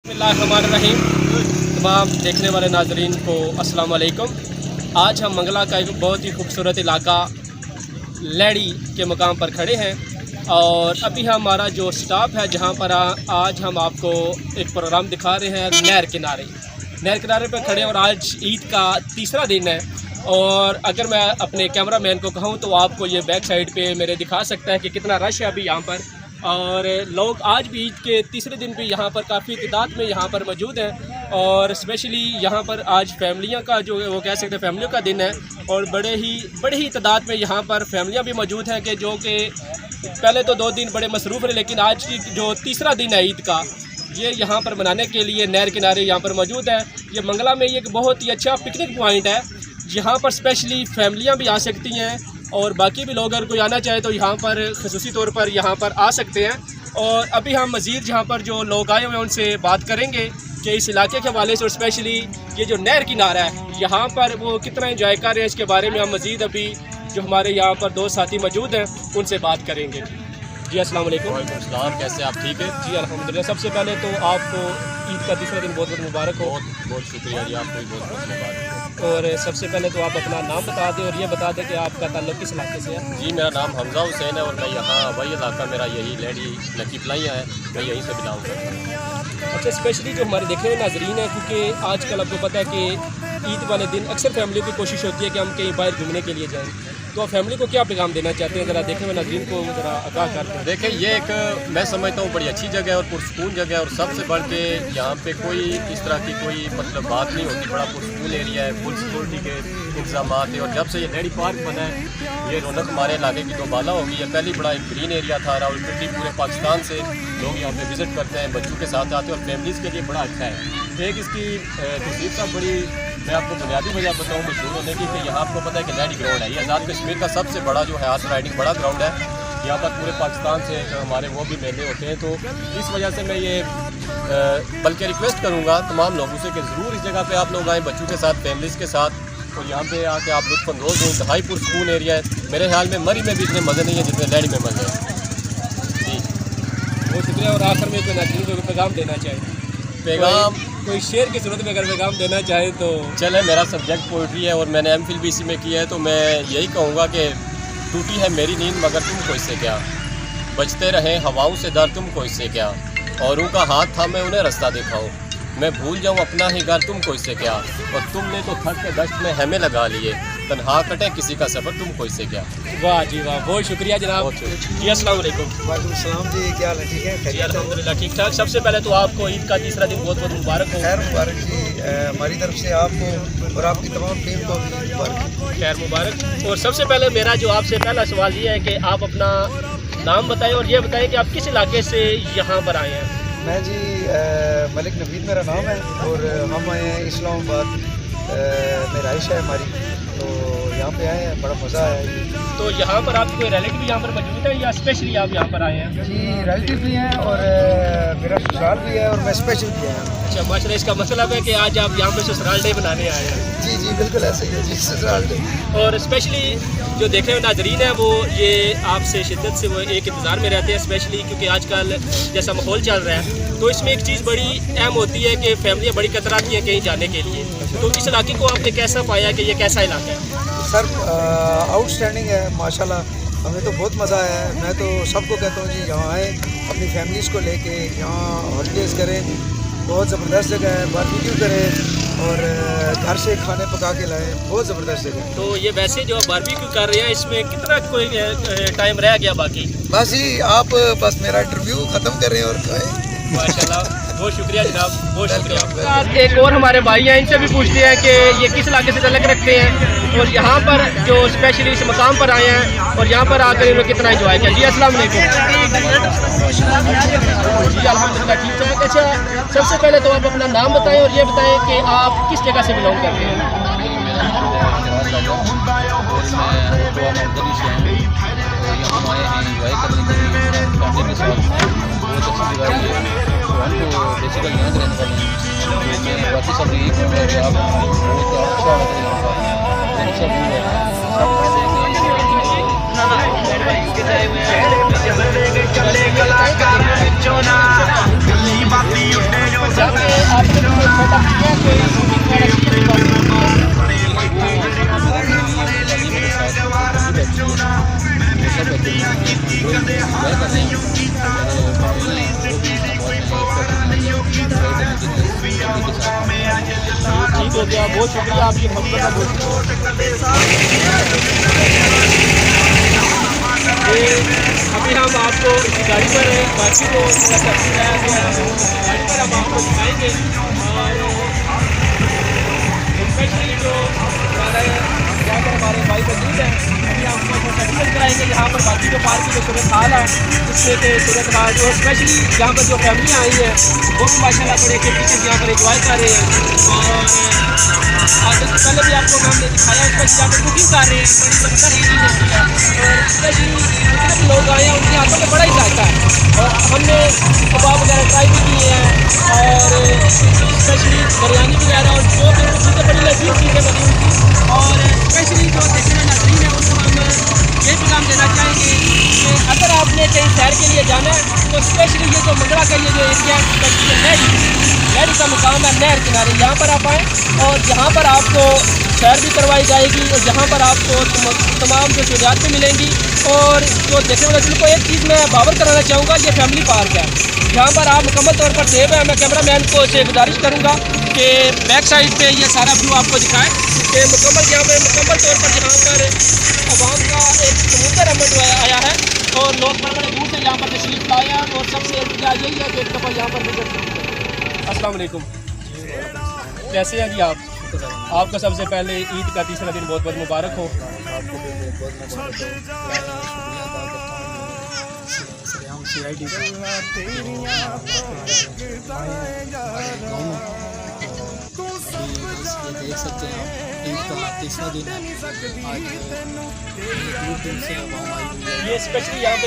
बिस्मिल्लाहिर्रहमानिर्रहीम। तमाम देखने वाले नाजरीन को अस्सलाम वालेकुम। आज हम मंगला का एक बहुत ही खूबसूरत इलाका लैड़ी के मकाम पर खड़े हैं और अभी हमारा जो स्टाफ है जहां पर आज हम आपको एक प्रोग्राम दिखा रहे हैं नहर किनारे पर खड़े हैं और आज ईद का तीसरा दिन है। और अगर मैं अपने कैमरा मैन को कहूँ तो आपको ये बैक साइड पे मेरे दिखा सकता है कि कितना रश है अभी यहाँ पर, और लोग आज भी ईद के तीसरे दिन भी यहाँ पर काफ़ी तादाद में यहाँ पर मौजूद हैं। और स्पेशली यहाँ पर आज फैमिलियों का जो वो कह सकते हैं फैमिलियों का दिन है और बड़े ही तादाद में यहाँ पर फैमिलियाँ भी मौजूद हैं कि जो कि पहले तो 2 दिन बड़े मसरूफ़ रहे, लेकिन आज की जो तीसरा दिन है ईद का ये यहाँ पर मनाने के लिए नहर किनारे यहाँ पर मौजूद है। ये मंगला में एक बहुत ही अच्छा पिकनिक पॉइंट है जहाँ पर स्पेशली फैमिलियाँ भी आ सकती हैं और बाकी भी लोग अगर कोई आना चाहे तो यहाँ पर ख़ुसूसी तौर पर यहाँ पर आ सकते हैं। और अभी हम मज़ीद यहाँ पर जो लोग आए हुए हैं उनसे बात करेंगे कि इस इलाके के हवाले से और स्पेशली ये जो नहर किनारा है यहाँ पर वो कितना एंजॉय कर रहे हैं, इसके बारे में हम मज़ीद अभी जो हमारे यहाँ पर 2 साथी मौजूद हैं उनसे बात करेंगे। जी अस्सलाम वालेकुम। वालेकुम सलाम, कैसे आप? ठीक है जी अल्हम्दुलिल्लाह। सबसे पहले तो आपको ईद का तीसरा दिन बहुत बहुत मुबारक हो। बहुत शुक्रिया जी, आपको भी बहुत बहुत मुबारक। और सबसे पहले तो आप अपना नाम बता दें और ये बता दें कि आपका ताल्लुक़ किस इलाके से है। जी मेरा नाम हमजा हुसैन है और मैं यहाँ वही इलाका मेरा यही लैड़ी लकी पलाइयाँ है, मैं यहीं से बिलोंग करता हूँ। अच्छा, स्पेशली जो हमारे देखने वाले नाजरीन है, क्योंकि आजकल आपको पता है कि ईद वाले दिन अक्सर फैमिली की कोशिश होती है कि हम कहीं बाहर घूमने के लिए जाएँ, तो आप फैमिली को क्या पैगाम देना चाहते हैं, ज़रा देखने वाले नाजरीन को ज़रा आगाह कर दें। देखिए ये एक मैं समझता हूँ बड़ी अच्छी जगह है और पुरसकून जगह है और सबसे बढ़ के यहाँ पे कोई इस तरह की कोई मतलब बात नहीं होती। बड़ा पुरसकून एरिया है, फुल सिक्योरिटी के इंतजाम है और जब से ये लैड़ी पार्क बना है ये रौनक हमारे इलाके की दोबाला होगी। ये पहले बड़ा एक ग्रीन एरिया था, रावलपिंडी पूरे पाकिस्तान से लोग यहाँ पे विज़िट करते हैं, बच्चों के साथ आते हैं और फैमिलीज़ के लिए बड़ा अच्छा है। एक इसकी तहसीब साहब बड़ी मैं आपको बुनियादी वजह बताऊँ मशहूर होने की कि यहाँ आपको पता है कि लैड़ी ग्राउंड है, ये आज़ाद कश्मीर का सबसे बड़ा जो है हार्स राइडिंग बड़ा ग्राउंड है। यहाँ पर पूरे पाकिस्तान से जो हमारे वो भी मेले होते हैं, तो इस वजह से मैं ये बल्कि रिक्वेस्ट करूँगा तमाम लोगों से कि ज़रूर इस जगह पे आप लोग आएँ बच्चों के साथ, फैमिलीज़ के साथ, और यहाँ पे आके आप लुत्फ़अंदोज़ हों। इंतहाई पुरसकून एरिया है, मेरे ख्याल में मरी में भी इतने मज़े नहीं है जितने लैड़ी में मज़े हैं। जी बहुत शुक्रिया। और आखिर में कोई नाजरीन को पैगाम देना चाहिए, पैगाम कोई शेर की सूरत में अगर पैगाम देना चाहे तो? चले, मेरा सब्जेक्ट पोइट्री है और मैंने एमफिल भी इसी में किया है, तो मैं यही कहूँगा कि टूटी है मेरी नींद मगर तुमको इससे क्या, बचते रहे हवाओं से डर तुमको इससे क्या, औरों का हाथ था मैं उन्हें रास्ता दिखाऊं, मैं भूल जाऊं अपना ही घर तुमको इससे क्या, और तुमने तो थक के दश्त में हमें लगा लिए, तन्हा कटे किसी का सफ़र तुमको इससे क्या। वाह जी वाह, बहुत शुक्रिया जनाब। जी अस्सलाम वालेकुम। वालेकुम सलाम जी, क्या हाल है? ठीक है जी अल्हम्दुलिल्लाह ठीक ठाक। सबसे पहले तो आपको ईद का तीसरा दिन बहुत बहुत मुबारक हो। खैर मुबारक जी, हमारी तरफ से आपको और आपकी तमाम टीम को मुबारक। खैर मुबारक। और सबसे पहले मेरा जो आपसे पहला सवाल ये है कि आप अपना नाम बताएं और ये बताएं कि आप किस इलाके से यहाँ पर आए हैं। मैं जी मलिक नवीद मेरा नाम है और हम आए हैं इस्लामाबाद में रहाइश है हमारी, तो यहाँ पे आए हैं, बड़ा मज़ा आया है। तो यहाँ पर आपके कोई रिलेटिव भी यहाँ पर मौजूद है या स्पेशली आप यहाँ पर आए हैं? जी रिलेटिव भी हैं और मेरा ससुराल भी है और मैं स्पेशल भी आया हूँ। अच्छा माशाल्लाह, इसका मतलब है कि आज आप यहाँ पे ससुराल डे मनाने आए हैं। जी जी बिल्कुल ऐसे ही है जी, ससुराल डे। और स्पेशली जो देखे हुए नाजरीन हैं वो ये आपसे शिद्दत से वो एक इंतज़ार में रहते हैं, स्पेशली क्योंकि आजकल जैसा माहौल चल रहा है तो इसमें एक चीज़ बड़ी अहम होती है कि फैमिलियाँ बड़ी कतराती हैं कहीं जाने के लिए। तो इस इलाके को आपने कैसा पाया कि ये कैसा इलाका है? सर आउटस्टैंडिंग है माशाल्लाह, हमें तो बहुत मज़ा आया है। मैं तो सबको कहता हूँ जी यहाँ आए, अपनी फैमिलीज़ को लेके यहाँ हॉलीडेज़ करें, बहुत ज़बरदस्त जगह है, बारबेक्यू करें और घर से खाने पका के लाएं, बहुत ज़बरदस्त जगह है। तो ये वैसे जो बारबेक्यू कर रहे हैं इसमें कितना कोई टाइम रह गया बाकी? बस जी आप बस मेरा इंटरव्यू ख़त्म कर रहे हैं और खाएं। माशाल्लाह, बहुत शुक्रिया जनाब, बहुत शुक्रिया। एक और हमारे भाई हैं, इनसे भी पूछते हैं कि ये किस इलाके से तल्लुक़ रखते हैं और यहाँ पर जो स्पेशली इस मकाम पर आए हैं और यहाँ पर आकर इन्होंने कितना एंजॉय किया। जी अस्सलाम वालेकुम। जी अल्हम्दुलिल्लाह ठीक ठाक। अच्छा, सबसे पहले तो आप अपना नाम बताएं और ये बताएं कि आप किस जगह से बिलोंग करते हैं। कलाकार हो गया। बहुत शुक्रिया आपकी मोहब्बत का, बहुत अभी हम आपको गाड़ी पर बाकी को गाड़ी पर हम आपको दिखाएंगे। और स्पेशली जो यहाँ पर हमारे भाई मौजूद हैं, अभी हम आपको सर्टिफिकेट कराएंगे यहाँ पर बाकी जो पार्क की जो सूरत हाल है, जिसमें कि सूरत हाल जो स्पेशली यहाँ पर जो फैमिलियाँ आई हैं वो भी माशाल्लाह बड़े अच्छे यहाँ पर इंजॉय कर रहे हैं। और आज से पहले भी आपको हमने दिखाया, स्पेशली यहाँ पर कुकिंग कर रहे हैं, बड़ी जबरदस्त कुकिंग होती है। और स्पेशली जितने भी लोग आए हैं उनके हाथों में बड़ा ही जायका है। और हमने कबाब वगैरह ट्राई भी किए हैं, और स्पेशली बिरयानी वगैरह, और जो भी चीज़ें बड़ी लजीज चीज़ें बनी हुई थी। और स्पेशली जो देखने वाले नाज़रीन है उनको हम ये पैगाम देना चाहेंगे कि अगर आपने कहीं सैर के लिए जाना है तो स्पेशली ये जो मंगला का ये जो एरिया नहर का मुकाम है, नहर किनारे, यहाँ पर आप आएँ और यहाँ पर आपको सैर भी करवाई जाएगी, और यहाँ पर आपको तमाम जो सहूलियातें मिलेंगी। और जो देखने वाले को एक चीज़ मैं बावर कराना चाहूँगा, ये फैमिली पार्क है, यहाँ पर आप मुकम्मल तौर पर सेफ है। मैं कैमरा मैन को से गुजारिश करूँगा कि बैक साइड पे ये सारा व्यू आपको दिखाएं कि मुकम्मल यहाँ पे मुकम्मल तौर पर यहाँ पर आवाम का एक समुंदर अमद आया है, और लोग बड़े बड़े दूर से यहाँ पर तशरीफ लाए हैं। और सबसे इल्तिजा यही है कि एक दफ़ा यहाँ पर विजिट करें। अस्सलाम वालेकुम, कैसे हैं जी आप? आपका सबसे पहले ईद का तीसरा दिन बहुत बहुत मुबारक हो। आपको भी बहुत मुबारक हो। शुक्रिया अदा करता हूँ हम CID का गाँव में। ये देख सकते हैं आप, ईद का तीसरा दिन है आज। दूर दूर से आवाम आई हुई है। ये स्पेशली यहाँ पे